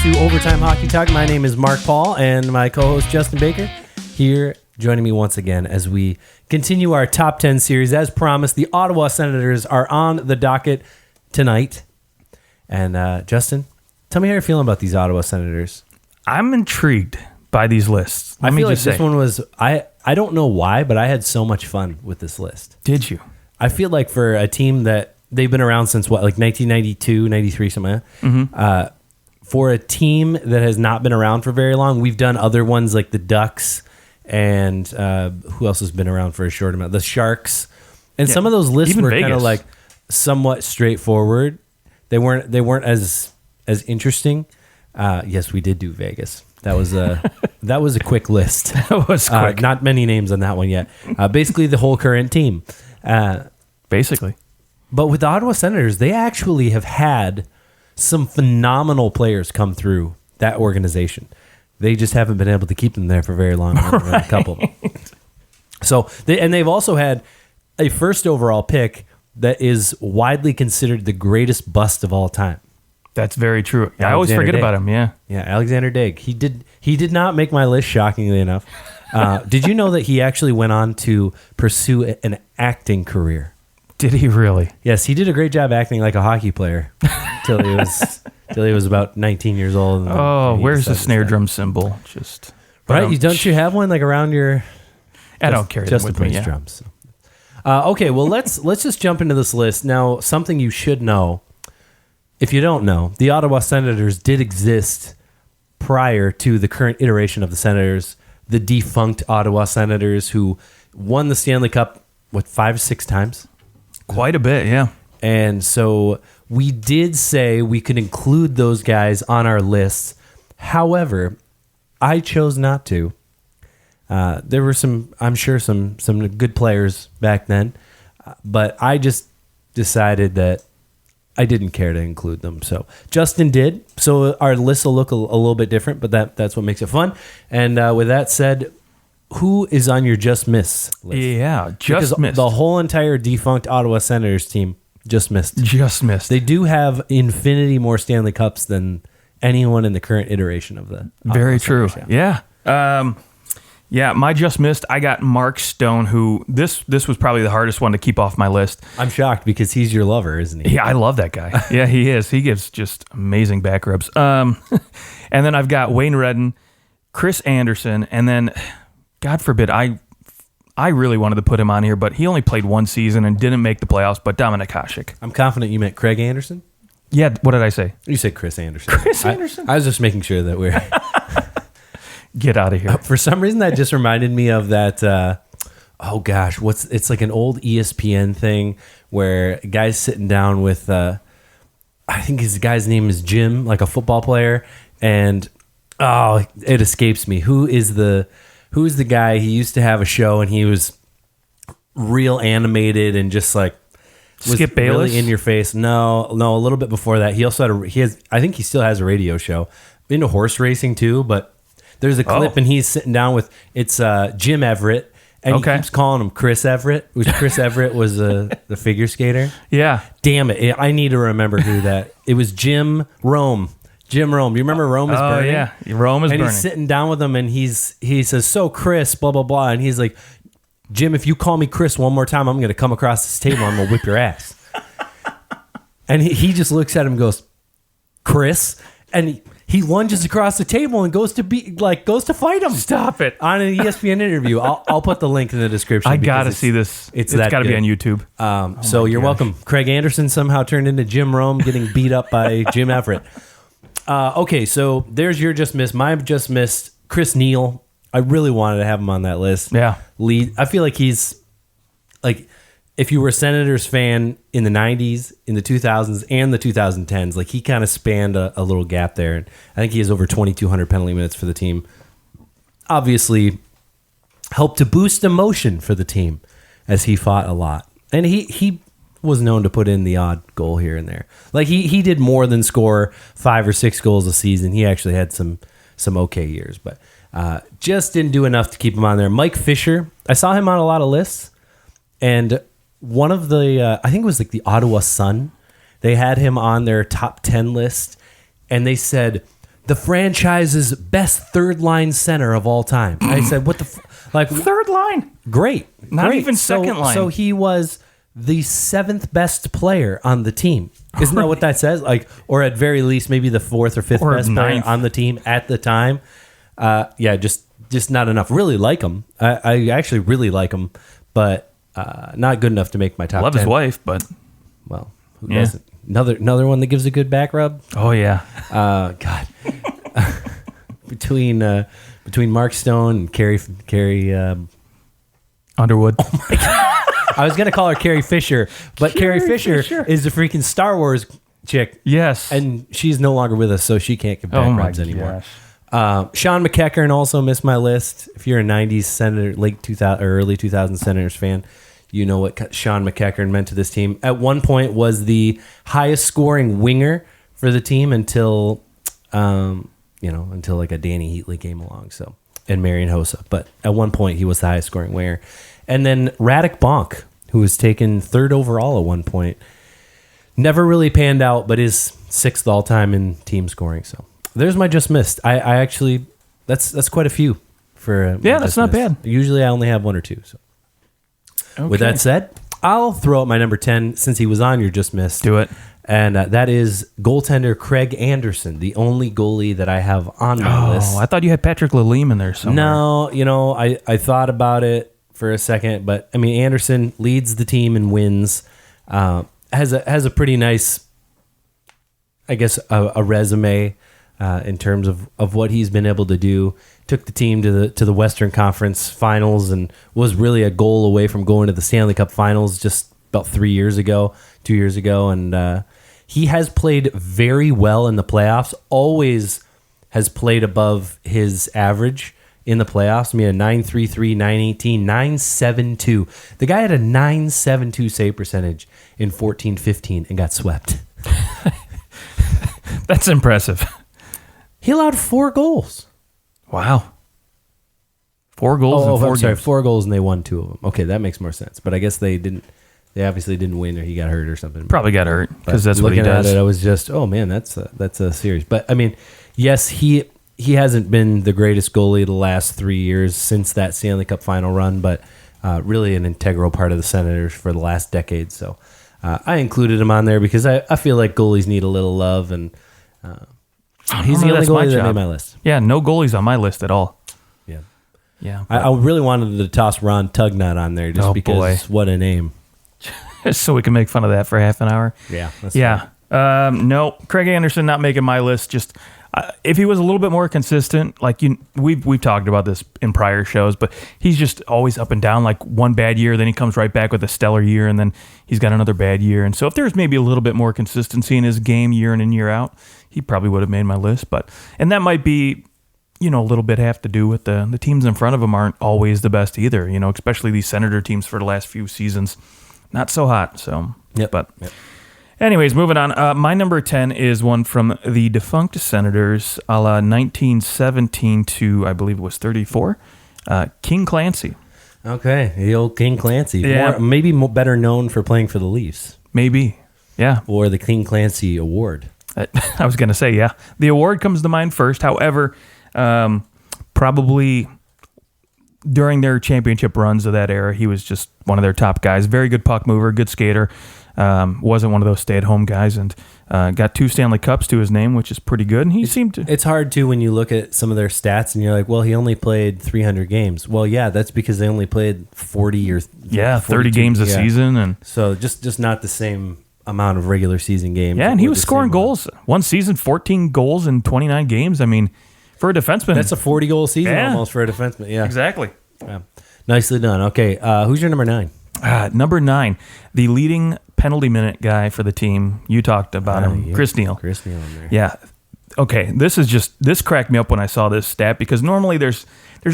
to Overtime Hockey Talk. My name is Mark Paul, and my co-host Justin Baker here joining me once again as we continue our Top 10 series. As promised, the Ottawa Senators are on the docket tonight. And Justin, tell me how you're feeling about these Ottawa Senators. I'm intrigued by these lists. I feel like this one was... I don't know why, but I had so much fun with this list. Did you? I feel like for a team that they've been around since what, like 1992, 93, something like that. Mm-hmm. For a team that has not been around for very long, we've done other ones like the Ducks and who else has been around for a short amount? The Sharks. And some of those lists were kind of like somewhat straightforward. They weren't as interesting. Yes, we did do Vegas. That was a quick list. That was quick. Not many names on that one yet. Basically, the whole current team. Basically. But with the Ottawa Senators, they actually have had some phenomenal players come through that organization. They just haven't been able to keep them there for very long. Right. A couple. So they've also had a first overall pick that is widely considered the greatest bust of all time. That's very true. I always forget about him. Yeah, Alexander Daig. He did not make my list, shockingly enough. Did you know that he actually went on to pursue an acting career? Did he really? Yes, he did a great job acting like a hockey player till he was about 19 years old. Oh, where's the snare drum cymbal? Just right. Don't you have one like around your? I don't carry them with me. Yeah. Drums. Okay, well let's just jump into this list now. Something you should know, if you don't know, the Ottawa Senators did exist prior to the current iteration of the Senators, the defunct Ottawa Senators, who won the Stanley Cup 5-6 times. Quite a bit, yeah. And so we did say we could include those guys on our list. However, I chose not to. There were some good players back then, but I just decided that I didn't care to include them. So Justin did. So our list will look a little bit different, but that's what makes it fun. And with that said, who is on your just miss list? Yeah, just missed. The whole entire defunct Ottawa Senators team just missed. Just missed. They do have infinity more Stanley Cups than anyone in the current iteration of the Very true. Yeah. Yeah, my just missed. I got Mark Stone, who this was probably the hardest one to keep off my list. I'm shocked because he's your lover, isn't he? Yeah, I love that guy. Yeah, he is. He gives just amazing back rubs. And then I've got Wayne Redden, Chris Anderson, and then, God forbid, I really wanted to put him on here, but he only played one season and didn't make the playoffs, but Dominik Hasek. I'm confident you meant Craig Anderson. Yeah, what did I say? You said Chris Anderson. Chris Anderson? I was just making sure that we're... Get out of here. For some reason, that just reminded me of that. It's like an old ESPN thing where a guy's sitting down with, I think his guy's name is Jim, like a football player, and it escapes me. Who's the guy? He used to have a show, and he was real animated and just like was Skip Bayless? Really in your face. No, a little bit before that. He also I think he still has a radio show into horse racing too, but. There's a clip and he's sitting down with Jim Everett, and he keeps calling him Chris Everett, which Chris Everett was the figure skater. Yeah. Damn it. I need to remember who that. It was Jim Rome. Jim Rome. You remember Rome is Burning? Oh, yeah. Rome is Burning. And he's sitting down with him, and he says, so Chris, blah, blah, blah. And he's like, Jim, if you call me Chris one more time, I'm going to come across this table and I'm going to whip your ass. And he just looks at him and goes, Chris? And he lunges across the table and goes to fight him. Stop it. On an ESPN interview. I'll put the link in the description. I got to see this. It's got to be on YouTube. So you're welcome. Craig Anderson somehow turned into Jim Rome getting beat up by Jim Everett. Okay, so there's your just miss. Mine just missed Chris Neal. I really wanted to have him on that list. Yeah. I feel like he's like... If you were a Senators fan in the 90s, in the 2000s, and the 2010s, like he kind of spanned a little gap there. And I think he has over 2,200 penalty minutes for the team. Obviously, helped to boost emotion for the team as he fought a lot. And he was known to put in the odd goal here and there. Like he did more than score 5 or 6 goals a season. He actually had some okay years, but just didn't do enough to keep him on there. Mike Fisher, I saw him on a lot of lists, and one of the, I think it was like the Ottawa Sun, they had him on their top 10 list, and they said, the franchise's best third line center of all time. I said, what the like Third line. great. Not great. even second line. So he was the 7th best player on the team. Isn't that what that says? Like, or at very least, maybe the 4th or 5th Or best player 9th. on the team at the time. Just not enough. Really like him. I actually really like him, but not good enough to make my top Love 10. his wife, but Well, who doesn't? Another one that gives a good back rub. oh yeah. God. between Mark Stone and Carrie Underwood. I was gonna call her Carrie Fisher, but Carrie Fisher is the freaking Star Wars chick. Yes. And she's no longer with us, so she can't get Oh back my rubs anymore. gosh. Sean McEachern also missed my list. If you're a 90s Senator, late 2000 or early 2000 Senators fan, you know what Sean McEachern meant to this team. At one point was the highest scoring winger for the team until like a Danny Heatley came along, so, and Marian Hossa. But at one point he was the highest scoring winger. And then Radek Bonk, who was taken 3rd overall at one point, never really panned out, but is 6th all time in team scoring. So there's my just missed. I actually that's quite a few for that's not bad. Usually I only have 1 or 2. So Okay. with that said, I'll throw out my number 10 since he was on your just missed. Do it. And that is goaltender Craig Anderson, the only goalie that I have on my list. Oh, I thought you had Patrick Lalime in there somewhere. No, I thought about it for a second, but I mean, Anderson leads the team in wins, has a pretty nice, I guess, a resume in terms of what he's been able to do. Took the team to the Western Conference Finals and was really a goal away from going to the Stanley Cup Finals just about 2 years ago, and he has played very well in the playoffs. Always has played above his average in the playoffs. I mean, a 9.33, 9.18, 9.72. The guy had a 9.72 save percentage in 14-15 and got swept. That's impressive. He allowed 4 goals. Wow. 4 goals in 4 games. Sorry, 4 goals and they won 2 of them. Okay, that makes more sense. But I guess they didn't. They obviously didn't win, or he got hurt or something. Probably got hurt because that's what he looking does. at it, I was just, oh man, that's a series. But I mean, yes, he hasn't been the greatest goalie the last 3 years since that Stanley Cup final run, but really an integral part of the Senators for the last decade. So I included him on there because I feel like goalies need a little love, and he's the only That's my goalie that job. made my list. Yeah, no goalies on my list at all. Yeah, Yeah. I really wanted to toss Ron Tugnut on there just because boy. what a name. So we can make fun of that for half an hour. Yeah, that's Yeah. No, Craig Anderson not making my list. Just if he was a little bit more consistent, like we've talked about this in prior shows, but he's just always up and down. Like one bad year, then he comes right back with a stellar year, and then he's got another bad year. And so if there's maybe a little bit more consistency in his game year in and year out, he probably would have made my list. And that might be, a little bit have to do with the teams in front of him aren't always the best either. Especially these Senator teams for the last few seasons, not so hot. So, Yep. But. Anyways, moving on. My number 10 is one from the defunct Senators, a la 1917 to, I believe it was 34, King Clancy. Okay, the old King Clancy. Yeah. Maybe better known for playing for the Leafs. Maybe, yeah. Or the King Clancy Award. I was going to say, yeah. The award comes to mind first. However, probably during their championship runs of that era, he was just one of their top guys. Very good puck mover, good skater. Wasn't one of those stay-at-home guys, and got 2 Stanley Cups to his name, which is pretty good. And he seemed to. It's hard too when you look at some of their stats and you're like, well, he only played 300 games. Well, yeah, that's because they only played 40 or 30 games a season, and so just not the same amount of regular season games. yeah, and he was scoring goals. One season, 14 goals in 29 games. I mean, for a defenseman, that's a 40-goal season Yeah. almost for a defenseman. Yeah, exactly. Yeah. Nicely done. Okay, who's your number 9? Number 9, the leading penalty minute guy for the team. You talked about him, Yeah. Chris Neal. Chris Neal in there. Yeah. Okay. This cracked me up when I saw this stat, because normally there's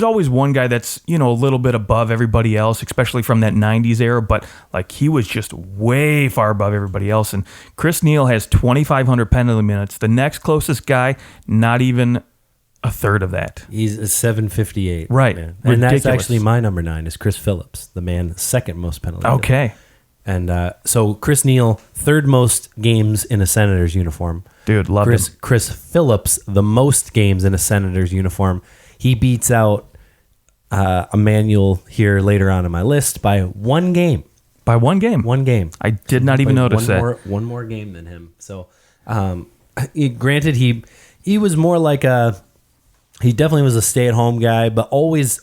always one guy that's, a little bit above everybody else, especially from that 90s era, but like he was just way far above everybody else. And Chris Neal has 2,500 penalty minutes. The next closest guy, not even a third of that. He's a 758. Right. Man. And Ridiculous. that's actually my number 9 is Chris Phillips, the man second most penalty. Okay. And so Chris Neal, third most games in a Senators uniform. Dude, love him. Chris Phillips, the most games in a Senators uniform. He beats out Emmanuel here later on in my list by one game. By one game? One game. I did not even notice that. One more game than him. So, granted, he was more like he definitely was a stay-at-home guy, but always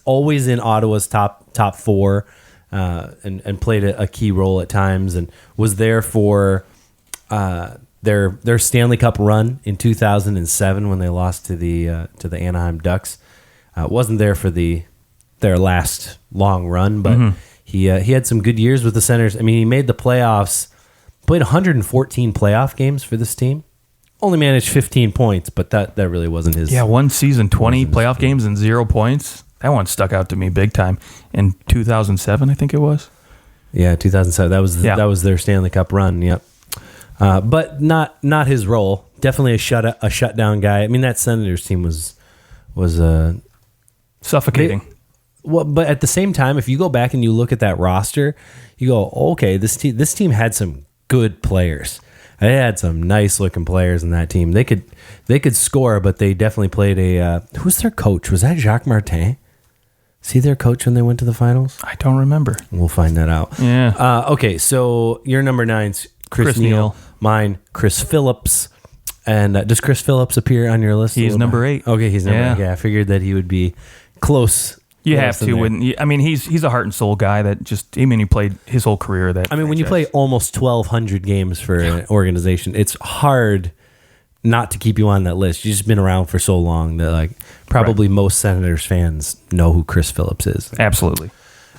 in Ottawa's top four, and played a key role at times, and was there for their Stanley Cup run in 2007 when they lost to the Anaheim Ducks. Wasn't there for their last long run, but he had some good years with the Senators. I mean, he made the playoffs, played 114 playoff games for this team. Only managed 15 points, but that really wasn't his. Yeah, one season, 20 playoff games and 0 points. That one stuck out to me big time. In 2007, I think it was. Yeah, 2007. That was their Stanley Cup run. Yep. But not his role. Definitely a shutdown guy. I mean, that Senators team was suffocating. But at the same time, if you go back and you look at that roster, you go, okay, this team had some good players. They had some nice looking players in that team. They could score, but they definitely played who's their coach? Was that Jacques Martin? Is he their coach when they went to the finals? I don't remember. We'll find that out. Yeah. Okay, so your number 9's Chris Neal. Mine, Chris Phillips. And does Chris Phillips appear on your list? He's number 8. Okay, he's number 8. Yeah, I figured that he would be close. You have to. He's a heart and soul guy that he played his whole career. When you play almost 1,200 games for an organization, it's hard not to keep you on that list. You've just been around for so long that probably most Senators fans know who Chris Phillips is. Absolutely.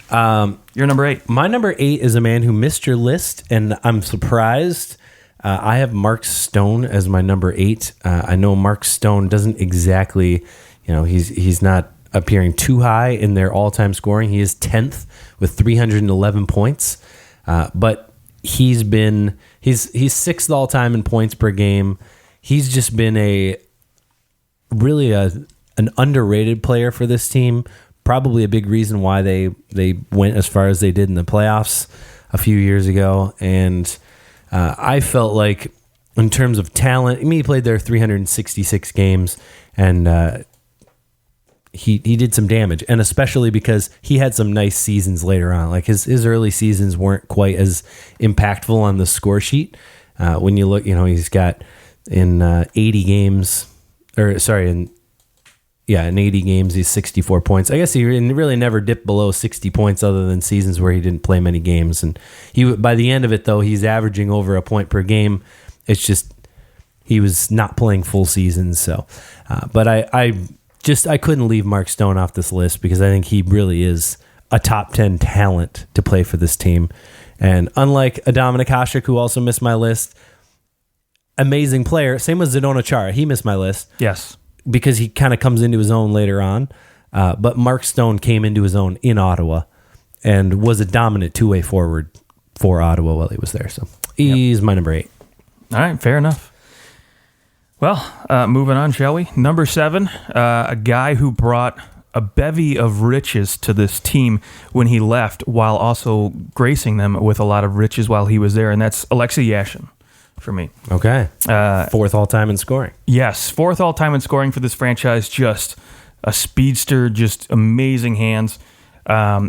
You're number 8. My number 8 is a man who missed your list, and I'm surprised. I have Mark Stone as my number 8. I know Mark Stone doesn't exactly, he's not appearing too high in their all-time scoring. He is 10th with 311 points, but he's 6th all-time in points per game. He's just been an underrated player for this team. Probably a big reason why they went as far as they did in the playoffs a few years ago. And I felt like in terms of talent, he played there 366 games, and he did some damage, and especially because he had some nice seasons later on. Like his early seasons weren't quite as impactful on the score sheet. When you look, he's got in 80 games, in 80 games, he's 64 points. I guess he really never dipped below 60 points other than seasons where he didn't play many games. And by the end of it, though, he's averaging over a point per game. It's just he was not playing full seasons. So, but I couldn't leave Mark Stone off this list because I think he really is a top 10 talent to play for this team. And unlike Dominic Hasek, who also missed my list, amazing player. Same with Zdeno Chara. He missed my list. Yes. Because he kind of comes into his own later on. But Mark Stone came into his own in Ottawa and was a dominant two-way forward for Ottawa while he was there. So he's my number 8. All right, fair enough. Well, moving on, shall we? Number 7, a guy who brought a bevy of riches to this team when he left, while also gracing them with a lot of riches while he was there, and that's Alexei Yashin for me. Okay. 4th all-time in scoring. Yes, 4th all-time in scoring for this franchise. Just a speedster, just amazing hands.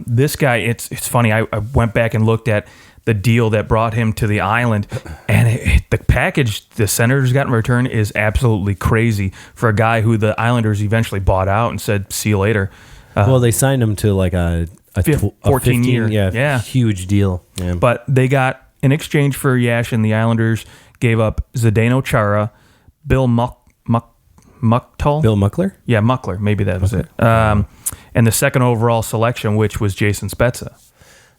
This guy, it's funny, I went back and looked at the deal that brought him to the island, and the package the Senators got in return is absolutely crazy for a guy who the Islanders eventually bought out and said, see you later. Well, they signed him to like a 14-year huge deal. Yeah. But they got, in exchange for Yashin, the Islanders gave up Zdeno Chara, Bill Mucktull? Bill Muckler? Yeah, Muckler. Maybe that was it. And the second overall selection, which was Jason Spezza.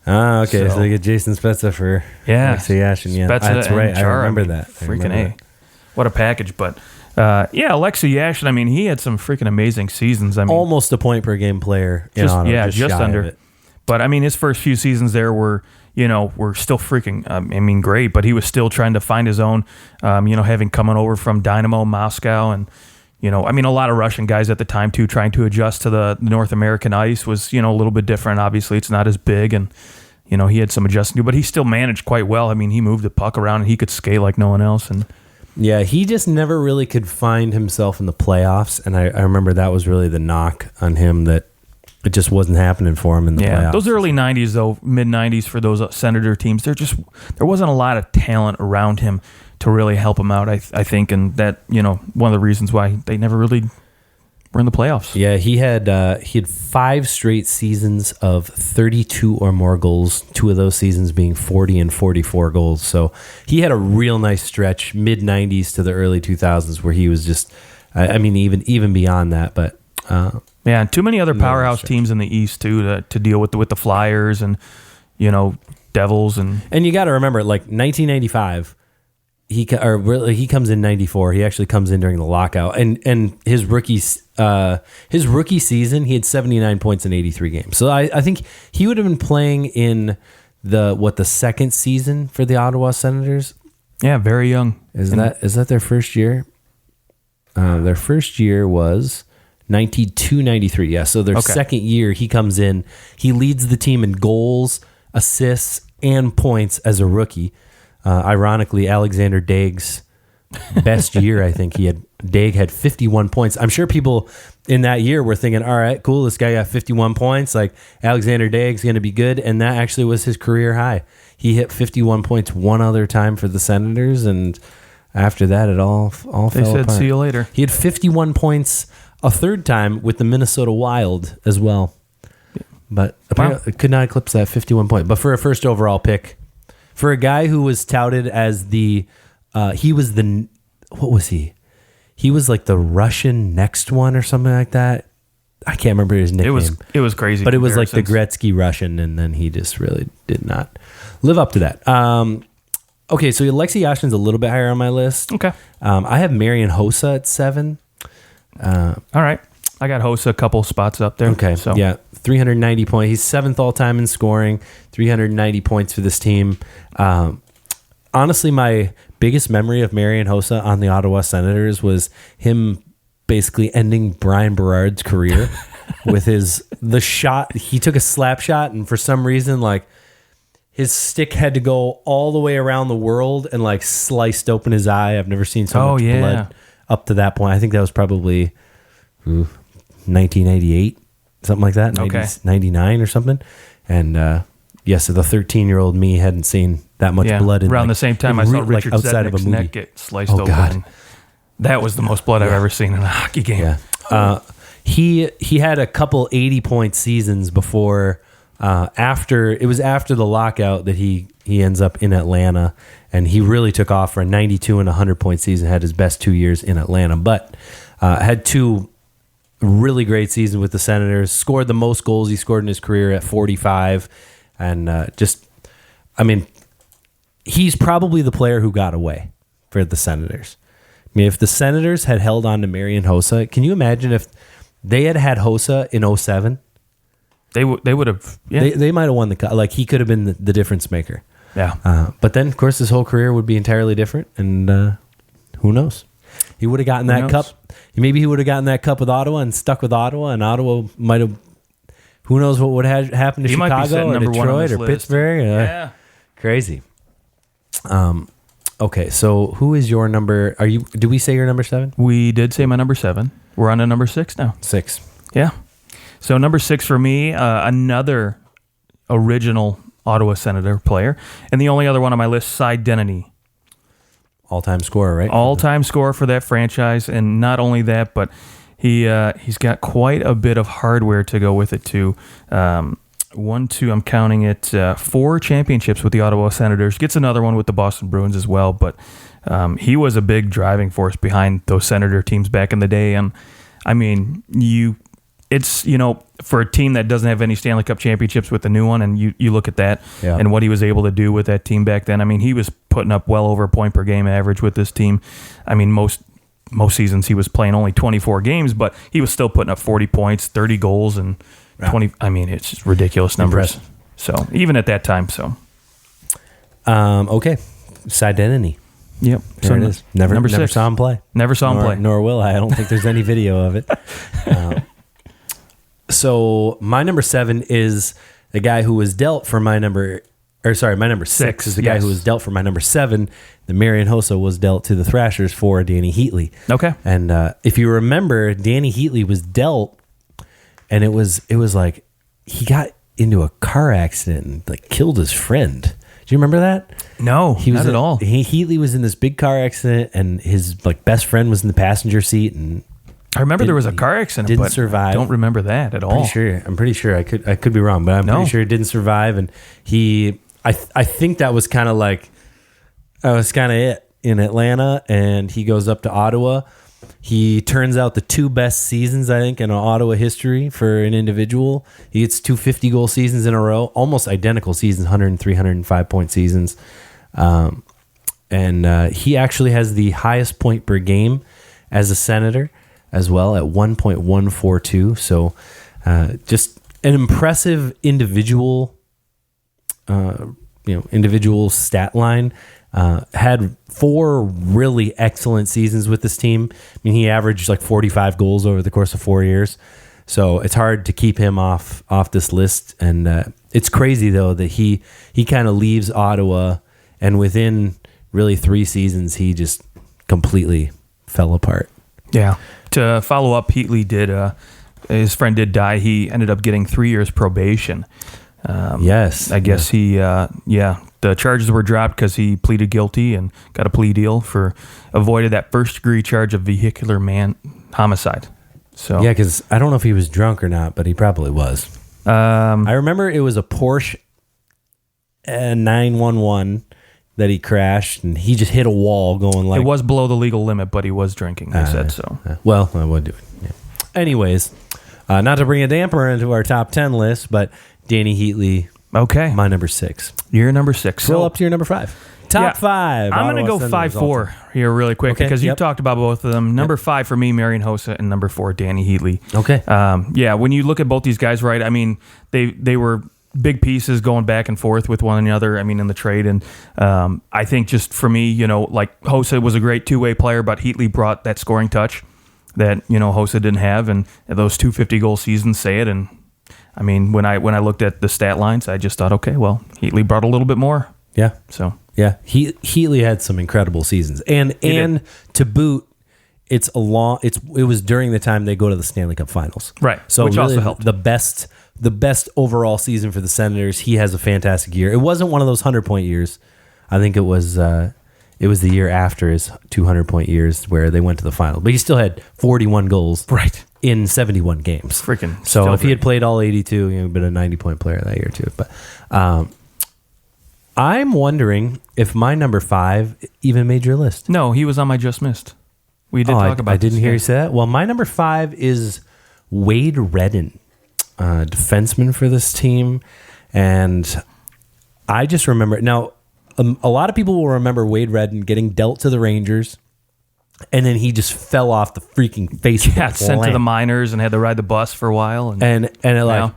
Ah, okay. So they get Jason Spezza for Alexei Yashin. Yeah, Spezza that's right. Chara, I remember that. Freaking A. What a package. But Alexei Yashin, he had some freaking amazing seasons. Almost a point per game player in Ottawa. Yeah, just under. But his first few seasons there were still freaking, great, but he was still trying to find his own, having coming over from Dynamo Moscow and, a lot of Russian guys at the time too, trying to adjust to the North American ice was, a little bit different. Obviously it's not as big and, he had some adjusting to, but he still managed quite well. I mean, he moved the puck around and he could skate like no one else. And yeah, he just never really could find himself in the playoffs. And I remember that was really the knock on him, that it just wasn't happening for him in the playoffs. Those early 90s, though, mid-90s for those Senator teams, there wasn't a lot of talent around him to really help him out, I think. And that, one of the reasons why they never really were in the playoffs. Yeah, he had 5 straight seasons of 32 or more goals, 2 of those seasons being 40 and 44 goals. So he had a real nice stretch, mid-90s to the early 2000s, where he was just, even beyond that. But and too many other powerhouse teams in the East, too, to deal with the Flyers and, Devils. And you got to remember, like 1995, he comes in 94. He actually comes in during the lockout, and his rookie season, he had 79 points in 83 games. So I think he would have been playing in the second season for the Ottawa Senators. Yeah, very young. Is that their first year? Their first year was 92-93. Yeah, so their second year, he comes in. He leads the team in goals, assists, and points as a rookie. Ironically, Alexander Daig's best year, I think Daig had 51 points. I'm sure people in that year were thinking, all right, cool, this guy got 51 points. Like, Alexander Daig's going to be good. And that actually was his career high. He hit 51 points one other time for the Senators. And after that, it all fell apart. They said, see you later. He had 51 points a third time with the Minnesota Wild as well. But apparently could not eclipse that 51 point. But for a first overall pick, for a guy who was touted as what was he? He was like the Russian next one or something like that. I can't remember his nickname. It was crazy. But it was like the Gretzky Russian, and then he just really did not live up to that. Okay, so Alexei Yashin's a little bit higher on my list. Okay. I have Marian Hossa at 7. All right. I got Hossa a couple spots up there. Okay, so yeah, 390 points. He's 7th all-time in scoring, 390 points for this team. Honestly, my biggest memory of Marian Hossa on the Ottawa Senators was him basically ending Brian Berard's career with the shot. He took a slap shot, and for some reason, like, his stick had to go all the way around the world and like sliced open his eye. I've never seen so much blood up to that point. I think that was probably 1988, something like that. 99 or something. And so the 13-year-old me hadn't seen that much blood. Around the same time, I saw Richard Zednick's neck get sliced open. God. That was the most blood I've ever seen in a hockey game. Yeah. He had a couple 80-point seasons before. After the lockout that he ends up in Atlanta, and he really took off for a 92 and 100-point season. Had his best 2 years in Atlanta, but had 2 really great seasons with the Senators. Scored the most goals he scored in his career at 45, and he's probably the player who got away for the Senators. I mean, if the Senators had held on to Marian Hossa, can you imagine if they had Hossa in 07? They would have. Yeah. They might have won the cup. Like, he could have been the difference maker. Yeah. But then, of course, his whole career would be entirely different, and who knows? He would have gotten that cup. Maybe he would have gotten that cup with Ottawa and stuck with Ottawa, and Ottawa might have. Who knows what would have happened to Chicago or Detroit or Pittsburgh? Yeah. Crazy. Okay, so who is your number? Did we say your number 7? We did say my number 7. We're on to number 6 now. 6. Yeah. So number 6 for me, another original Ottawa Senator player, and the only other one on my list, Cy Denny. All-time scorer, right? All-time scorer for that franchise, and not only that, but he's got quite a bit of hardware to go with it too. 1, 2, I'm counting it, 4 championships with the Ottawa Senators. Gets another one with the Boston Bruins as well, but he was a big driving force behind those Senator teams back in the day, and I mean, it's, for a team that doesn't have any Stanley Cup championships with the new one, and you look at that and what he was able to do with that team back then. I mean, he was putting up well over a point per game average with this team. I mean, most seasons he was playing only 24 games, but he was still putting up 40 points, 30 goals, and 20. I mean, it's just ridiculous numbers. Impressive. So even at that time, okay, Cy Denny. Yep. There it is. Never 6. saw him play. Never saw him play. Nor will I. I don't think there's any video of it. So my number 7 is the guy who was dealt for my number 6 is the guy who was dealt for my number 7. The Marian Hossa was dealt to the Thrashers for Danny Heatley. Okay. And if you remember, Danny Heatley was dealt, and it was like he got into a car accident and like killed his friend. Do you remember that? No, not at all. Heatley was in this big car accident, and his like best friend was in the passenger seat, and I remember there was a car accident, didn't but survive. I don't remember that at all. I'm pretty sure. I could be wrong, but I'm pretty sure he didn't survive. And I think that was kind of like, it in Atlanta, and he goes up to Ottawa. He turns out the 2 best seasons, I think, in Ottawa history for an individual. He gets 2 50-goal seasons in a row, almost identical seasons, 103, 105-point seasons. And he actually has the highest point per game as a Senator as well at 1.142. So just an impressive individual individual stat line. Had 4 really excellent seasons with this team. I mean, he averaged like 45 goals over the course of 4 years. So it's hard to keep him off this list. And it's crazy, though, that he kind of leaves Ottawa, and within really 3 seasons, he just completely fell apart. Yeah. To follow up, Heatley did, his friend did die. He ended up getting 3 years probation. Yes. I guess the charges were dropped because he pleaded guilty and got a plea deal avoided that first-degree charge of vehicular homicide. So yeah, because I don't know if he was drunk or not, but he probably was. I remember it was a Porsche 911 that he crashed, and he just hit a wall going like... It was below the legal limit, but he was drinking, they said so. Well, I would do it. Yeah. Anyways, not to bring a damper into our top 10 list, but Danny Heatley... Okay. My number 6. You're number 6. Roll up to your number 5. Top 5. I'm going to go 5-4 here really quick because you talked about both of them. Number 5 for me, Marian Hossa, and number 4, Danny Heatley. Okay. When you look at both these guys, right, I mean, they were big pieces going back and forth with one another, I mean, in the trade. And I think just for me, like Hossa was a great two-way player, but Heatley brought that scoring touch that, Hossa didn't have. And those 2 50-goal seasons say it. And I mean, when I looked at the stat lines, I just thought, okay, well, Heatley brought a little bit more. Yeah. So yeah, Heatley had some incredible seasons, and to boot, it was during the time they go to the Stanley Cup Finals, right? So which really also helped. The best overall season for the Senators. He has a fantastic year. It wasn't one of those 100-point years. I think it was the year after his 200-point years where they went to the final, but he still had 41 goals. Right. In 71 games. Freaking. So if he had played all 82, he would have been a 90-point player that year too. But I'm wondering if my number 5 even made your list. No, he was on my just missed. We did talk about I didn't hear you say that. Well, my number 5 is Wade Redden, defenseman for this team. And I just remember... Now, a lot of people will remember Wade Redden getting dealt to the Rangers, and then he just fell off the freaking face. Yeah, sent to the minors and had to ride the bus for a while.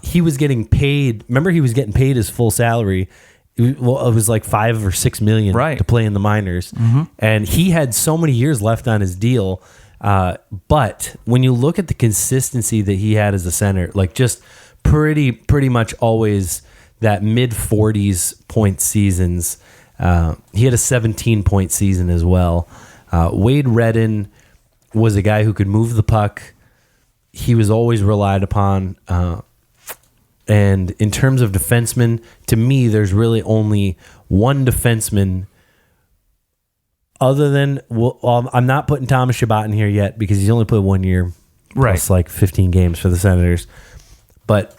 He was getting paid. Remember, he was getting paid his full salary. It was like $5 or $6 million to play in the minors, and he had so many years left on his deal. But when you look at the consistency that he had as a center, like just pretty much always that mid-40s point seasons. He had a 17-point season as well. Wade Redden was a guy who could move the puck. He was always relied upon. And in terms of defensemen, to me, there's really only one defenseman other than... I'm not putting Thomas Chabot in here yet because he's only played 1 year. Right. Plus like 15 games for the Senators. But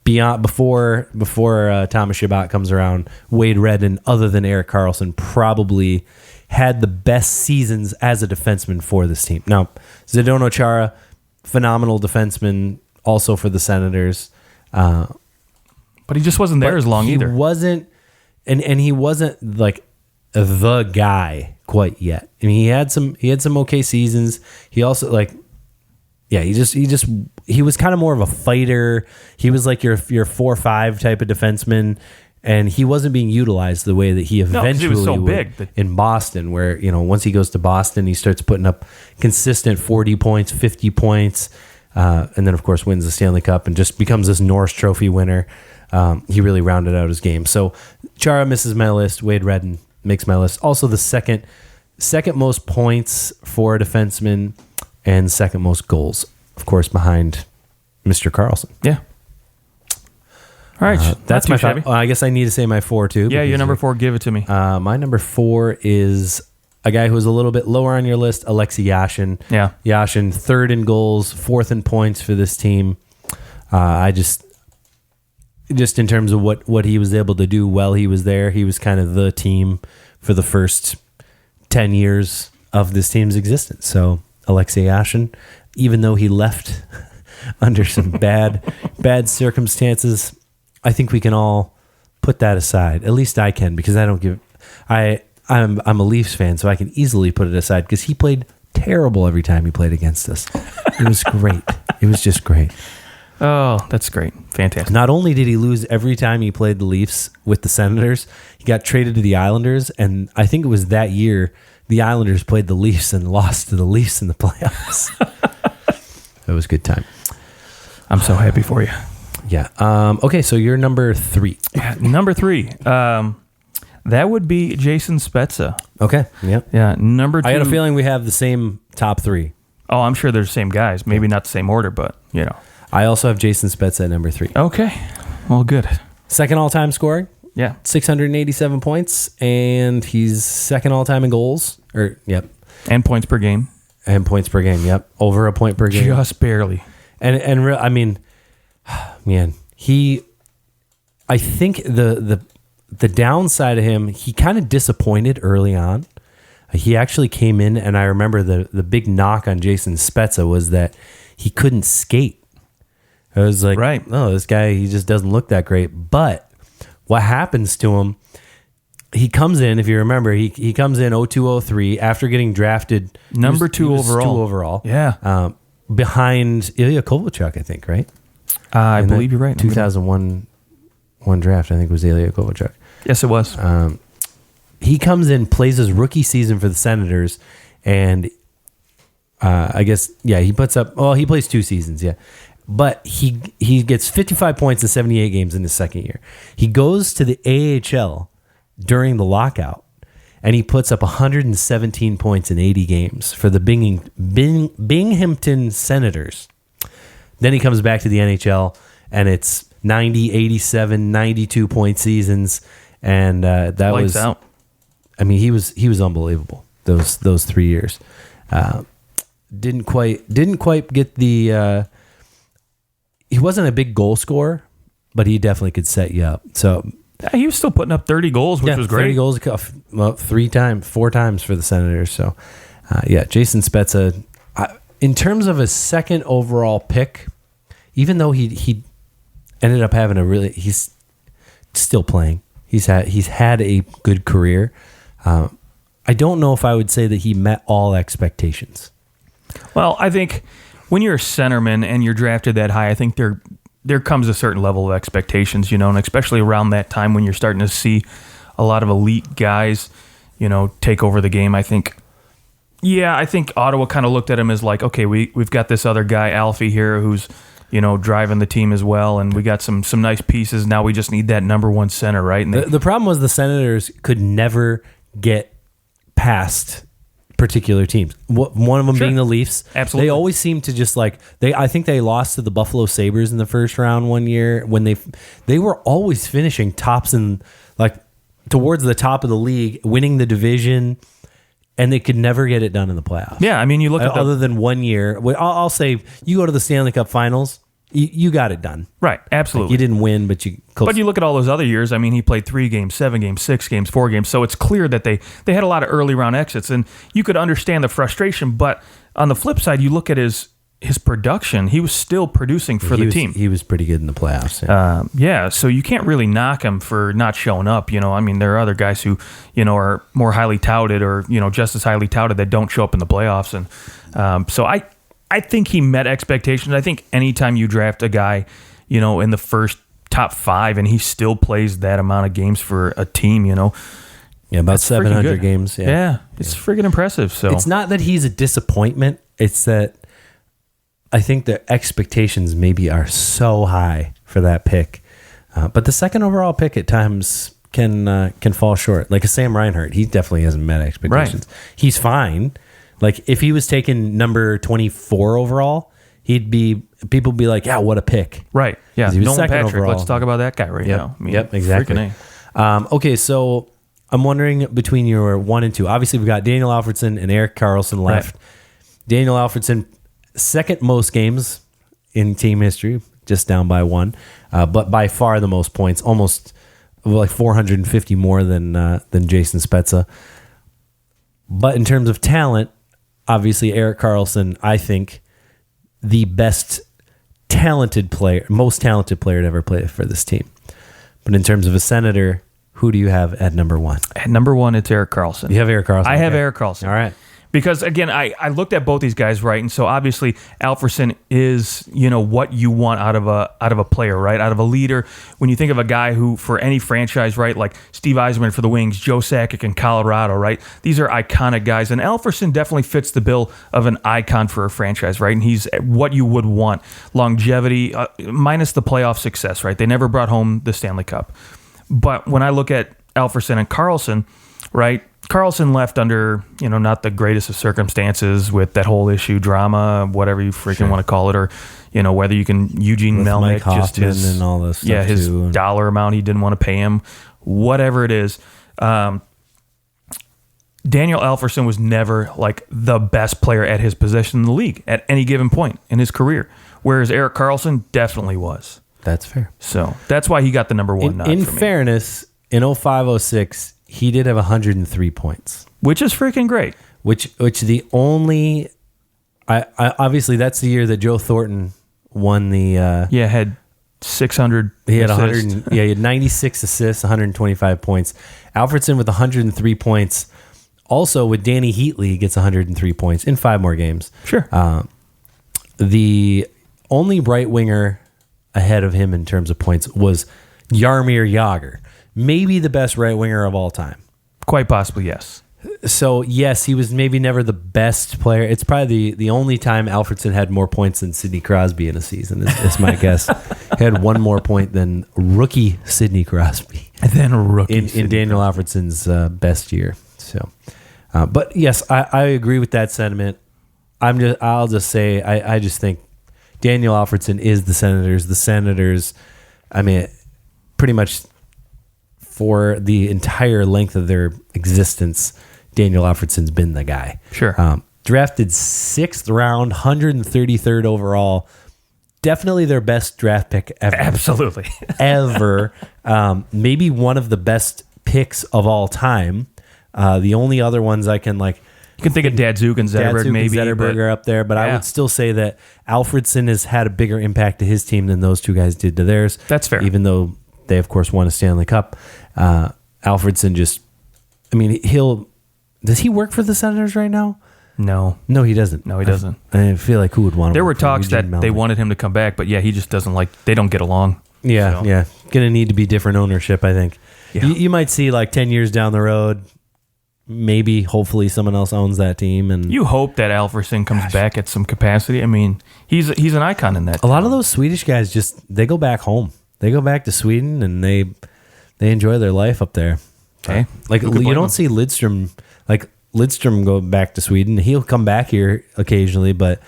before Thomas Chabot comes around, Wade Redden, other than Erik Karlsson, probably had the best seasons as a defenseman for this team. Now, Zdeno Chara, phenomenal defenseman, also for the Senators. But he just wasn't there as long either. He wasn't, and he wasn't like the guy quite yet. I mean, he had some okay seasons. He also he was kind of more of a fighter. He was like your 4-5 type of defenseman, and he wasn't being utilized the way that he eventually was so would big in Boston, where, once he goes to Boston, he starts putting up consistent 40 points, 50 points. and then of course wins the Stanley Cup and just becomes this Norris Trophy winner. He really rounded out his game. So Chara misses my list. Wade Redden makes my list. Also the second most points for a defenseman and second most goals, of course, behind Mr. Carlson. Yeah. All right. That's my five. I guess I need to say my 4 too. Yeah, your number 4. Give it to me. My number 4 is a guy who's a little bit lower on your list, Alexei Yashin. Yeah. Yashin, 3rd in goals, 4th in points for this team. I just in terms of what he was able to do while he was there, he was kind of the team for the first 10 years of this team's existence. So Alexei Yashin, even though he left under some bad circumstances, I think we can all put that aside. At least I can, because I don't give. I'm a Leafs fan, so I can easily put it aside because he played terrible every time he played against us. It was great. It was just great. Oh, that's great. Fantastic. Not only did he lose every time he played the Leafs with the Senators, he got traded to the Islanders, and I think it was that year the Islanders played the Leafs and lost to the Leafs in the playoffs. It was a good time. I'm so happy for you. Yeah. Okay, so you're number 3. Yeah, number 3. That would be Jason Spezza. Okay. Yeah. Yeah. Number 2. I got a feeling we have the same top 3. Oh, I'm sure they're the same guys. Maybe not the same order, but you know. I also have Jason Spezza at number 3. Okay. Well, good. Second all-time scoring. Yeah. 687 points, and he's second all-time in goals. Yep. And points per game. And points per game. Yep. Over a point per game. Just barely. I mean, man, I think the downside of him, he kind of disappointed early on. He actually came in, and I remember the big knock on Jason Spezza was that he couldn't skate. I was like, right. Oh, this guy, he just doesn't look that great. But what happens to him, he comes in, if you remember, he comes in 02-03 after getting drafted. Number 2 overall. 2 overall. Yeah. Behind Ilya Kovalchuk, I think, right? I believe you're right. 2001 draft, I think, was Ilya Kovalchuk. Yes, it was. He comes in, plays his rookie season for the Senators, and I guess, yeah, he plays 2 seasons, yeah. But he gets 55 points in 78 games in his second year. He goes to the AHL during the lockout, and he puts up 117 points in 80 games for the Binghamton Senators. Then he comes back to the NHL, and it's 90, 87, 92 point seasons, and that Lights was out. I mean, he was unbelievable those 3 years. Didn't quite get the. He wasn't a big goal scorer, but he definitely could set you up. So he was still putting up 30 goals, which was great. 30 goals, 4 times for the Senators. So, Jason Spezza. In terms of a second overall pick, even though he ended up having he's still playing. He's had a good career. I don't know if I would say that he met all expectations. Well, I think when you're a centerman and you're drafted that high, I think there comes a certain level of expectations, you know, and especially around that time when you're starting to see a lot of elite guys, you know, take over the game. I think Ottawa kind of looked at him as like, okay, we've got this other guy, Alfie here, who's, you know, driving the team as well, and we got some nice pieces. Now we just need that number 1 center, right? And the problem was the Senators could never get past particular teams. One of them being the Leafs. Absolutely. They always seem to just I think they lost to the Buffalo Sabres in the first round one year when they were always finishing tops and towards the top of the league, winning the division, and they could never get it done in the playoffs. Yeah, I mean, you look at other than 1 year. I'll say you go to the Stanley Cup Finals, you got it done. Right, absolutely. You didn't win, but you close. But you look at all those other years, I mean, he played 3 games, 7 games, 6 games, 4 games. So it's clear that they had a lot of early round exits, and you could understand the frustration. But on the flip side, you look at his production, he was still producing for the team. He was pretty good in the playoffs. Yeah. So you can't really knock him for not showing up. You know, I mean, there are other guys who, you know, are more highly touted or, you know, just as highly touted that don't show up in the playoffs. And so I think he met expectations. I think anytime you draft a guy, you know, in the first top 5 and he still plays that amount of games for a team, you know. Yeah, about 700 games. Yeah, it's friggin' impressive. So it's not that he's a disappointment. It's that I think the expectations maybe are so high for that pick. But the second overall pick at times can fall short. Like a Sam Reinhart, he definitely hasn't met expectations. Right. He's fine. Like if he was taken number 24 overall, people would be like, yeah, what a pick. Right. Yeah. Nolan Patrick. Overall. Let's talk about that guy right now. I mean, yep, exactly. Okay, so I'm wondering between your 1 and 2. Obviously, we've got Daniel Alfredsson and Erik Karlsson left. Right. Daniel Alfredsson, second most games in team history, just down by 1, but by far the most points, almost like 450 more than Jason Spezza. But in terms of talent, obviously Erik Karlsson, I think, the most talented player to ever play for this team. But in terms of a Senator, who do you have at number 1? At number 1, it's Erik Karlsson. You have Erik Karlsson. I have Erik Karlsson. All right. Because, again, I looked at both these guys, right? And so, obviously, Alfredsson is, what you want out of a player, right? Out of a leader. When you think of a guy who, for any franchise, right, like Steve Yzerman for the Wings, Joe Sakic in Colorado, right? These are iconic guys. And Alfredsson definitely fits the bill of an icon for a franchise, right? And he's what you would want. Longevity, minus the playoff success, right? They never brought home the Stanley Cup. But when I look at Alfredsson and Karlsson, right? Karlsson left under, not the greatest of circumstances with that whole issue, drama, whatever you freaking want to call it, or, whether you can Eugene with Melnyk, just his and all this stuff his too. dollar amount he didn't want to pay him, whatever it is. Daniel Alfredsson was never like the best player at his position in the league at any given point in his career, whereas Erik Karlsson definitely was. That's fair. So that's why he got the number 1 nod. In fairness, in 05-06, he did have 103 points, which is freaking great. Which the only, I obviously that's the year that Joe Thornton won the. Had 600. He had 100. He had 96 assists, 125 points. Alfredsson with 103 points. Also with Danny Heatley gets 103 points in 5 more games. Sure. The only right winger ahead of him in terms of points was Jaromir Jagr. Maybe the best right winger of all time. Quite possibly, yes. So, yes, he was maybe never the best player. It's probably the only time Alfredsson had more points than Sidney Crosby in a season, is my guess. He had 1 more point than rookie Sidney Crosby. In Daniel Alfredsson's best year. So, but yes, I agree with that sentiment. I'll just say I just think Daniel Alfredsson is the Senators. The Senators, I mean, pretty much for the entire length of their existence, Daniel Alfredsson's been the guy. Sure. Drafted 6th round, 133rd overall. Definitely their best draft pick ever. Absolutely. Ever. Maybe one of the best picks of all time. The only other ones I can like... You can think of Datsuk and Zetterberg, maybe. Zetterberg are up there, but I would still say that Alfredsson has had a bigger impact to his team than those 2 guys did to theirs. That's fair. Even though they, of course, won a Stanley Cup. Alfredsson just... I mean, does he work for the Senators right now? No, he doesn't. No, he doesn't. I feel like who would want him? There were talks that they wanted him to come back, but he just doesn't they don't get along. Yeah, so. Yeah. Going to need to be different ownership, I think. Yeah. You might see 10 years down the road, maybe, hopefully, someone else owns that team. And you hope that Alfredsson comes back at some capacity. I mean, he's an icon in that team. A lot of those Swedish guys they go back home. They go back to Sweden, and they enjoy their life up there. Okay. You don't see Lidstrom go back to Sweden. He'll come back here occasionally, but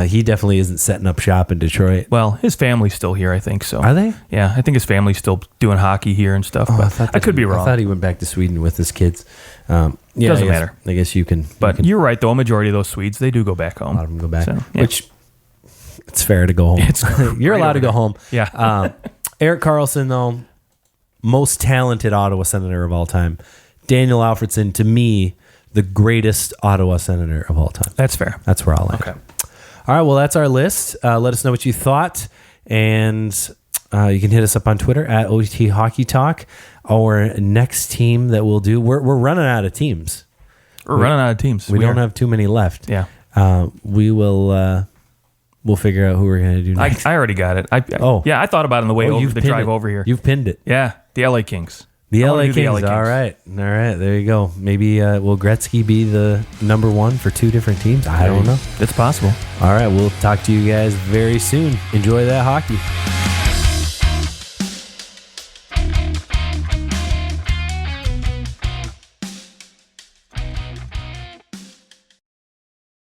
he definitely isn't setting up shop in Detroit. Well, his family's still here, I think so. Are they? Yeah, I think his family's still doing hockey here and stuff. But I could be wrong. I thought he went back to Sweden with his kids. Doesn't matter. I guess you can. But you're right, though. A majority of those Swedes, they do go back home. A lot of them go back, so, which it's fair to go home. You're allowed to go home. Yeah. Erik Karlsson, though, most talented Ottawa Senator of all time. Daniel Alfredsson, to me, the greatest Ottawa Senator of all time. That's fair. That's where I'll land. Okay. All right, well, that's our list. Let us know what you thought, and you can hit us up on Twitter at OT Hockey Talk. Our next team that we'll do, we're running out of teams. We're running out of teams. We don't have too many left. Yeah. We'll figure out who we're going to do next. I already got it. I thought about it on the way over the drive over here. You've pinned it. Yeah, the LA Kings. The I LA wanna do Kings. the LA Kings. All right. There you go. Maybe will Gretzky be the number one for two different teams? I don't know. It's possible. All right. We'll talk to you guys very soon. Enjoy that hockey.